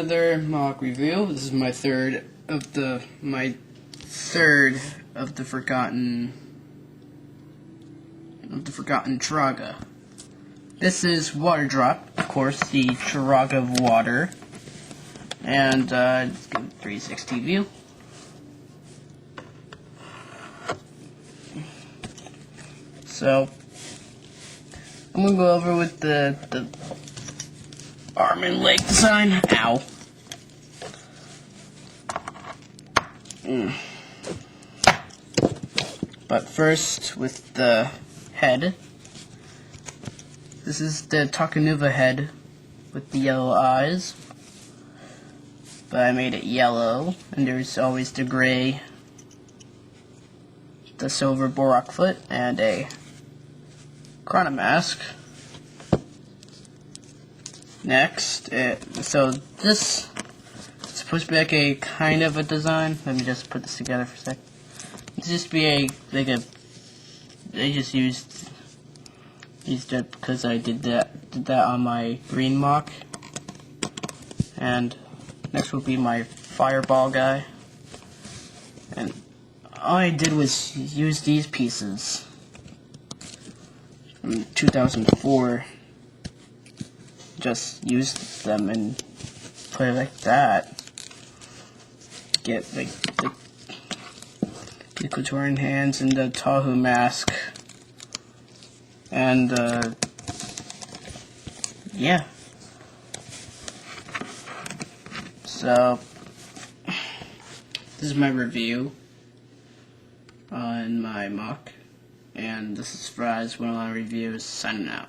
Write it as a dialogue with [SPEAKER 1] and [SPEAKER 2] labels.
[SPEAKER 1] another mock review. This is my third of the forgotten Turaga. This is Water Drop, of course, the Turaga of water, and let's give it a 360 view. So I'm gonna go over with the arm and leg design. Ow. But first, with the head. This is the Takanuva head with the yellow eyes. But I made it yellow, and there's always the gray, the silver Borak foot, and a Chrono mask. Next, so this is supposed to be like a kind of a design. Let me just put this together for a sec. It's just be they just used it because I did that on my green mock. And next will be my fireball guy. And all I did was use these pieces from 2004. Just used them and put it like that. Get like the Equatorian hands and the Tahu mask. And yeah. So this is my review on my mock, and this is Fries, one of my reviews, signing out.